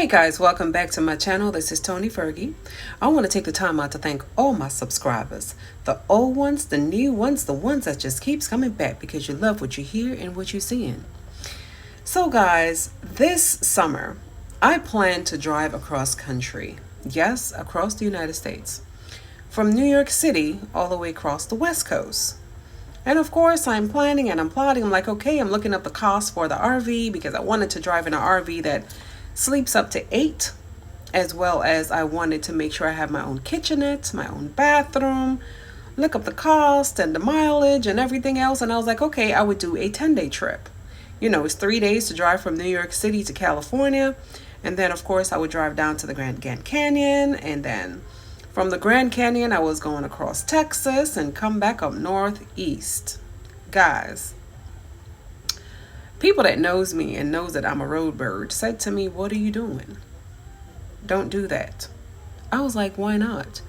Hey guys, welcome back to my channel. This is Tony Fergie. I want to take the time out to thank all my subscribers. The old ones, the new ones, the ones that just keeps coming back because you love what you hear and what you're seeing. So guys, this summer, I plan to drive across country. Yes, across the United States. From New York City all the way across the West Coast. And of course, I'm planning and I'm plotting. I'm like, okay, I'm looking up the cost for the RV because I wanted to drive in an RV that sleeps up to 8, as well as I wanted to make sure I have my own kitchenette, my own bathroom, look up the cost and the mileage and everything else. And I was like, okay, I would do a 10-day trip. You know, it's 3 days to drive from New York City to California. And then, of course, I would drive down to the Grand Canyon. And then from the Grand Canyon, I was going across Texas and come back up northeast. Guys, people that knows me and knows that I'm a road bird said to me, what are you doing? Don't do that. I was like, why not?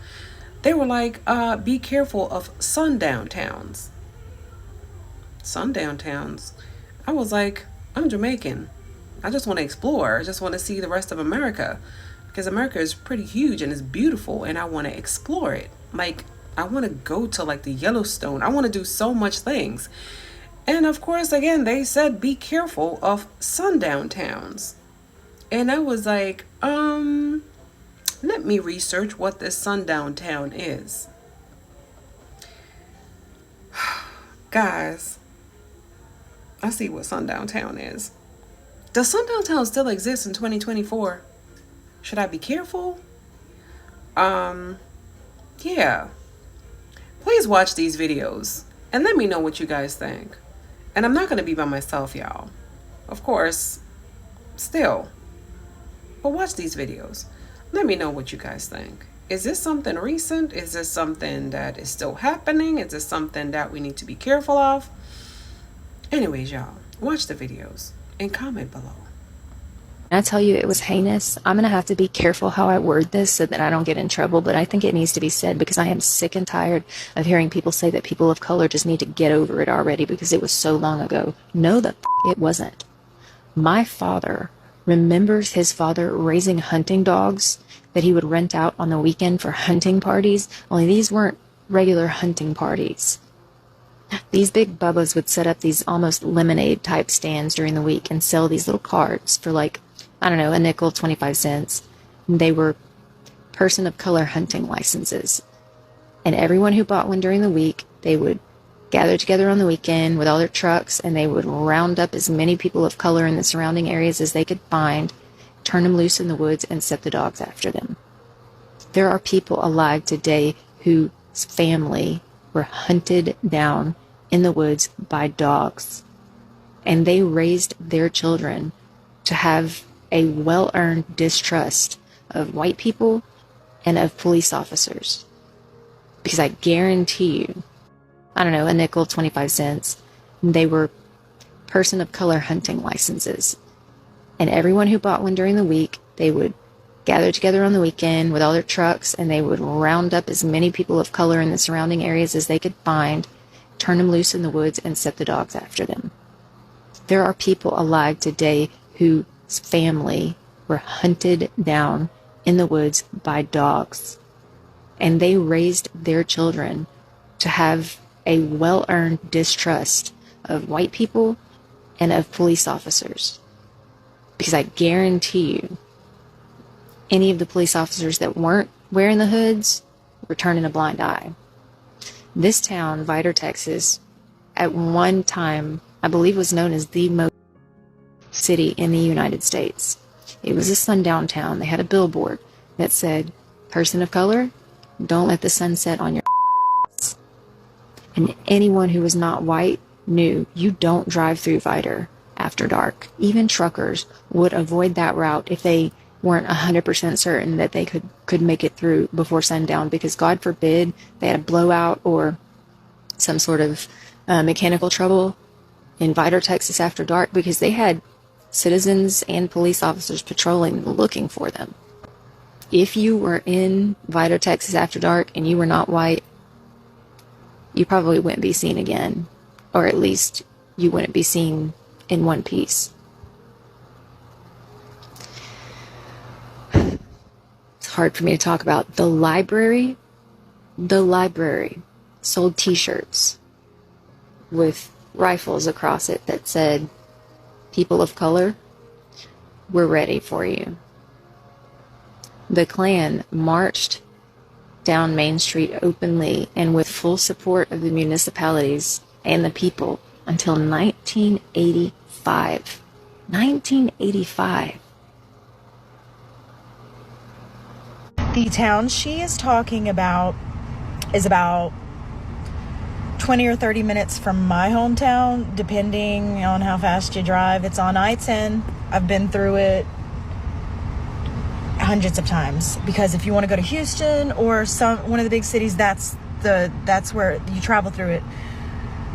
They were like, be careful of sundown towns. Sundown towns? I was like, I'm Jamaican. I just want to explore. I just want to see the rest of America. Because America is pretty huge and it's beautiful and I want to explore it. Like, I want to go to like the Yellowstone. I want to do so much things. And of course, again, they said, be careful of sundown towns. And I was like, let me research what this sundown town is. Guys, I see what sundown town is. Does sundown town still exist in 2024? Should I be careful? Yeah. Please watch these videos and let me know what you guys think. And I'm not going to be by myself, y'all. Of course, still. But watch these videos. Let me know what you guys think. Is this something recent? Is this something that is still happening? Is this something that we need to be careful of? Anyways, y'all, watch the videos and comment below. I tell you it was heinous. I'm going to have to be careful how I word this so that I don't get in trouble, but I think it needs to be said because I am sick and tired of hearing people say that people of color just need to get over it already because it was so long ago. No, it wasn't. My father remembers his father raising hunting dogs that he would rent out on the weekend for hunting parties, only these weren't regular hunting parties. These big bubbas would set up these almost lemonade type stands during the week and sell these little cards for like, I don't know, a nickel, 25 cents. They were person of color hunting licenses. And everyone who bought one during the week, they would gather together on the weekend with all their trucks and they would round up as many people of color in the surrounding areas as they could find, turn them loose in the woods and set the dogs after them. There are people alive today whose family were hunted down in the woods by dogs. And they raised their children to have a well-earned distrust of white people and of police officers. Because I guarantee you, I don't know, a nickel, 25 cents, they were person of color hunting licenses. And everyone who bought one during the week, they would gather together on the weekend with all their trucks and they would round up as many people of color in the surrounding areas as they could find, turn them loose in the woods and set the dogs after them. There are people alive today whose family were hunted down in the woods by dogs. And they raised their children to have a well-earned distrust of white people and of police officers. Because I guarantee you, any of the police officers that weren't wearing the hoods were turning a blind eye. This town, Vidor, Texas, at one time, I believe was known as the most city in the United States. It was a sundown town. They had a billboard that said, person of color, don't let the sun set on your ass. And anyone who was not white knew you don't drive through Vidor after dark. Even truckers would avoid that route if they weren't 100% certain that they could make it through before sundown, because God forbid they had a blowout or some sort of mechanical trouble in Vidor, Texas after dark, because they had citizens and police officers patrolling looking for them. If you were in Vidor, Texas after dark and you were not white, you probably wouldn't be seen again, or at least you wouldn't be seen in one piece. hard for me to talk about. The library sold t-shirts with rifles across it that said, "People of color, we're ready for you." The Klan marched down Main Street openly and with full support of the municipalities and the people until 1985. 1985. The town she is talking about is about 20 or 30 minutes from my hometown, depending on how fast you drive. It's on I-10. I've been through it hundreds of times, because if you want to go to Houston or one of the big cities, that's where you travel through it.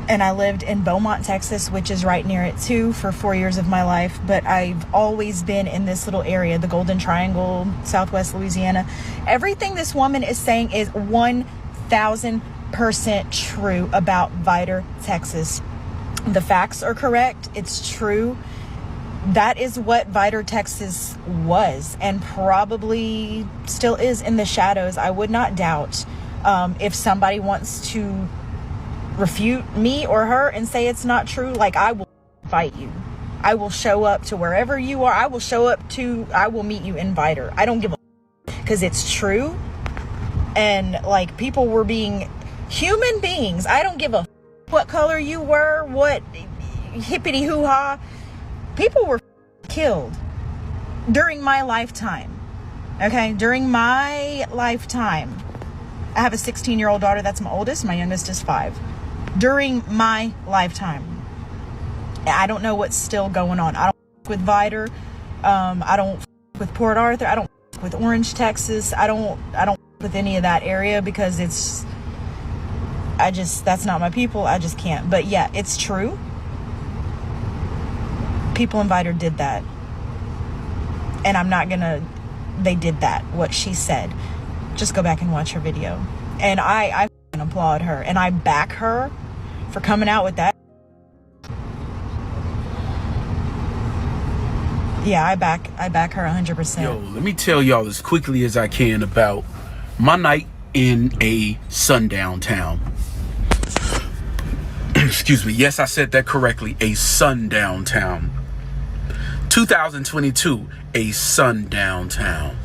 And I lived in Beaumont, Texas, which is right near it too, for 4 years of my life. But I've always been in this little area, the Golden Triangle, Southwest Louisiana. Everything this woman is saying is 1,000% true about Vidor, Texas. The facts are correct. It's true. That is what Vidor, Texas was, and probably still is in the shadows. I would not doubt if somebody wants to refute me or her and say it's not true, like, I will fight you. I will show up to wherever you are. I will meet you in Vidor. I don't give a because it's true. And like, people were being human beings. I don't give a what color you were, what hippity hoo-ha. People were killed during my lifetime. Okay, during my lifetime. I have a 16-year-old daughter. That's my oldest. My youngest is 5. During my lifetime. I don't know what's still going on. I don't with Vidor. I don't with Port Arthur. I don't with Orange, Texas. I don't with any of that area, because that's not my people. I just can't. But yeah, it's true. People in Vidor did that. And they did that, what she said. Just go back and watch her video. And I applaud her. And I back her for coming out with that. Yeah, I back her 100%. Yo, let me tell y'all as quickly as I can about my night in a sundown town. Excuse me. Yes, I said that correctly. A sundown town. 2022, a sundown town.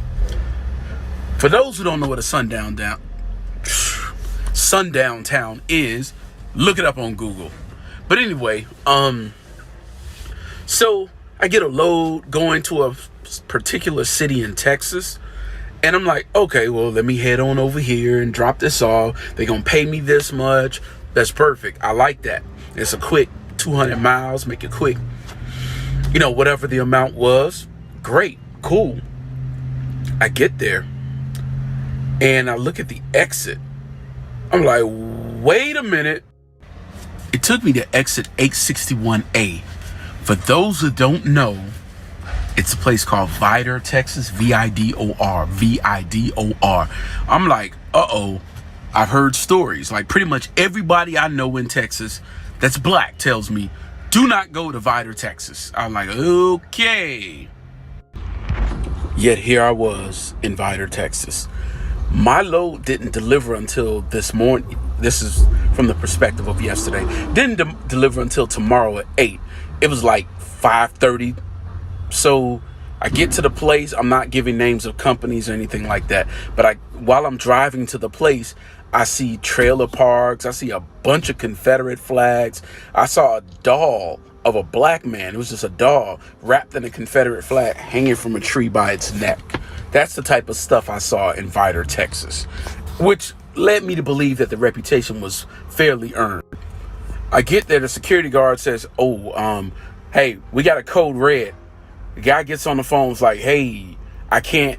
For those who don't know what a sundown town is, look it up on Google. But anyway, so I get a load going to a particular city in Texas, and I'm like, okay, well, let me head on over here and drop this off. They're gonna pay me this much. That's perfect. I like that. It's a quick 200 miles, make it quick. You know, whatever the amount was, great, cool. I get there and I look at the exit. I'm like, wait a minute. It took me to exit 861A. For those who don't know, it's a place called Vidor, Texas, Vidor, Vidor. I'm like, uh-oh, I've heard stories. Like, pretty much everybody I know in Texas that's black tells me, do not go to Vidor, Texas. I'm like, okay. Yet here I was in Vidor, Texas. My load didn't deliver until this morning. This is from the perspective of yesterday. Didn't deliver until tomorrow at 8. It was like 5:30. So I get to the place. I'm not giving names of companies or anything like that. But while I'm driving to the place, I see trailer parks. I see a bunch of Confederate flags. I saw a doll of a black man. It was just a doll wrapped in a Confederate flag hanging from a tree by its neck. That's the type of stuff I saw in Vidor, Texas, which led me to believe that the reputation was fairly earned. I get there. The security guard says, hey, we got a code red. The guy gets on the phone, is like, hey, I can't,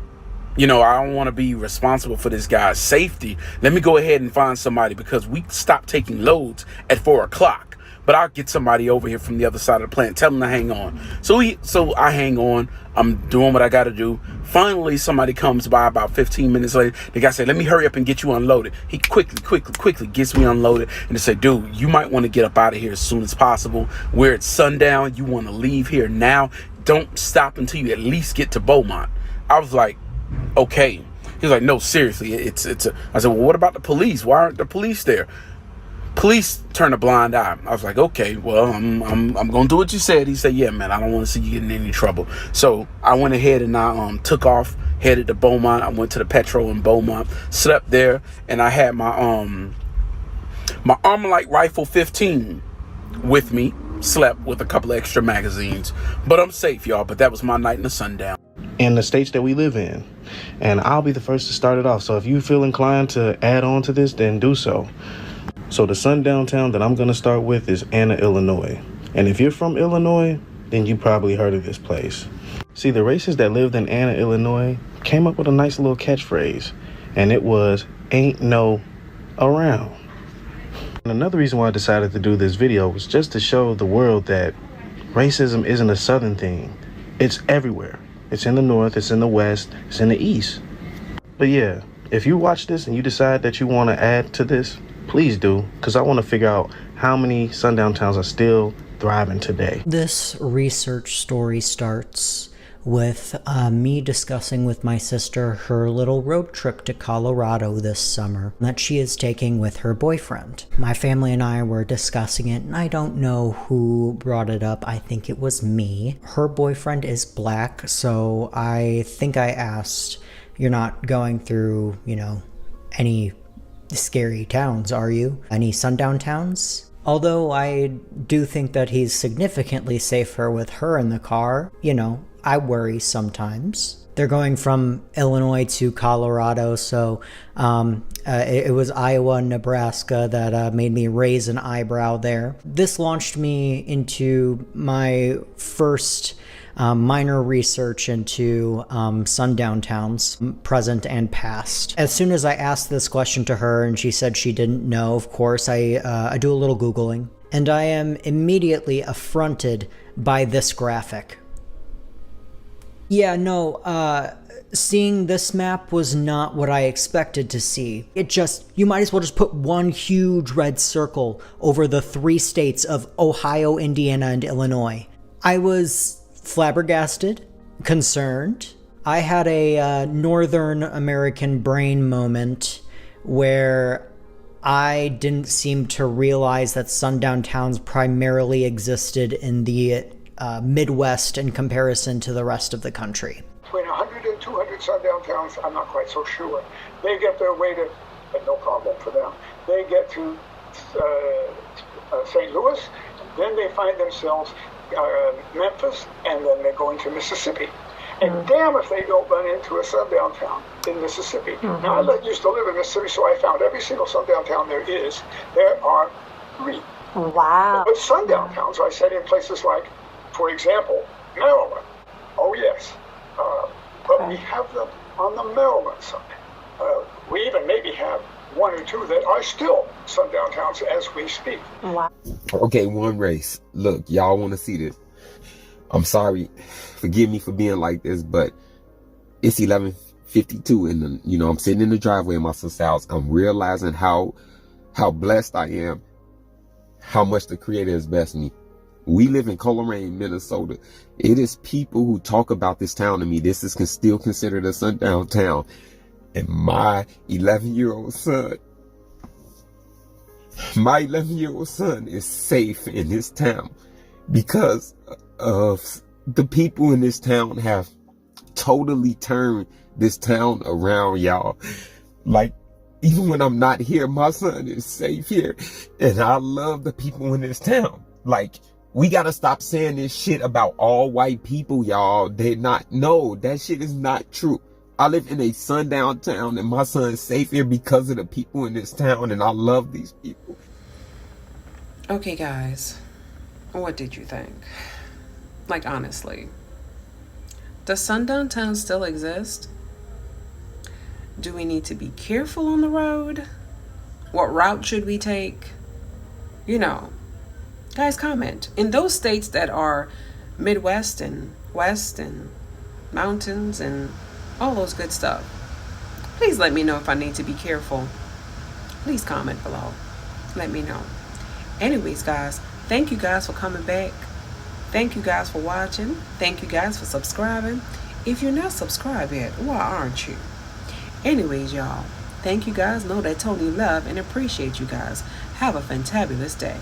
I don't want to be responsible for this guy's safety. Let me go ahead and find somebody, because we stopped taking loads at 4 o'clock. But I'll get somebody over here from the other side of the plant. Tell them to hang on. So I hang on. I'm doing what I got to do. Finally, somebody comes by about 15 minutes later. The guy said, let me hurry up and get you unloaded. He quickly gets me unloaded. And they say, dude, you might want to get up out of here as soon as possible. We're at sundown. You want to leave here now. Don't stop until you at least get to Beaumont. I was like, okay. He's like, no, seriously, I said, well, what about the police? Why aren't the police there? Police turned a blind eye. I was like, okay, well, I'm gonna do what you said. He said, yeah, man, I don't want to see you get in any trouble. So I went ahead and I took off, headed to Beaumont. I went to the Petro in Beaumont, slept there, and I had my Armalite Rifle 15 with me. Slept with a couple of extra magazines, but I'm safe, y'all. But that was my night in the Sundown. In the states that we live in, and I'll be the first to start it off. So if you feel inclined to add on to this, then do so. So the sundown town that I'm going to start with is Anna, Illinois. And if you're from Illinois, then you probably heard of this place. See, the racists that lived in Anna, Illinois came up with a nice little catchphrase, and it was, ain't no around. And another reason why I decided to do this video was just to show the world that racism isn't a southern thing. It's everywhere. It's in the north, it's in the west, it's in the east. But yeah, if you watch this and you decide that you want to add to this, please do, because I want to figure out how many sundown towns are still thriving today. This research story starts with me discussing with my sister her little road trip to Colorado this summer that she is taking with her boyfriend. My family and I were discussing it, and I don't know who brought it up. I think it was me. Her boyfriend is black, so I think I asked, you're not going through, any scary towns, are you? Any sundown towns? Although I do think that he's significantly safer with her in the car, I worry sometimes. They're going from Illinois to Colorado, so it was Iowa and Nebraska that made me raise an eyebrow there. This launched me into my first minor research into sundown towns, present and past. As soon as I asked this question to her and she said she didn't know, of course, I do a little Googling, and I am immediately affronted by this graphic. Yeah, no, seeing this map was not what I expected to see. You might as well just put one huge red circle over the 3 states of Ohio, Indiana, and Illinois. I was flabbergasted, concerned. I had a Northern American brain moment where I didn't seem to realize that sundown towns primarily existed in the Midwest in comparison to the rest of the country. Between 100 and 200 sundown towns, I'm not quite so sure. They get their way to, but no problem for them. They get to St. Louis, then they find themselves Memphis, and then they go into Mississippi. And damn if they don't run into a sundown town in Mississippi. Now, I used to live in Mississippi, so I found every single sundown town there is. There are 3. Wow. But sundown towns, I said, in places like, for example, Maryland. Oh, yes. But we have them on the Maryland side. We even maybe have 1 or 2 that are still sundown towns as we speak. Wow. Okay, one race. Look, y'all want to see this. I'm sorry. Forgive me for being like this, but it's 11:52 and I'm sitting in the driveway in my sister's house. I'm realizing how blessed I am, how much the Creator has blessed me. We live in Coleraine, Minnesota. It is people who talk about this town to me. This is still considered a sundown town. And my 11-year-old son is safe in this town because of the people in this town have totally turned this town around, y'all. Like, even when I'm not here, my son is safe here. And I love the people in this town. Like, we gotta stop saying this shit about all white people, y'all. No, that shit is not true. I live in a sundown town and my son is safe here because of the people in this town, and I love these people. Okay, guys, what did you think? Like, honestly, does sundown towns still exist? Do we need to be careful on the road? What route should we take? Guys, comment. In those states that are Midwest and West and mountains and all those good stuff, please let me know if I need to be careful. Please comment below. Let me know. Anyways, guys, thank you guys for coming back. Thank you guys for watching. Thank you guys for subscribing. If you're not subscribed yet, why aren't you? Anyways, y'all, thank you guys. Know that Tony love and appreciate you guys. Have a fantabulous day.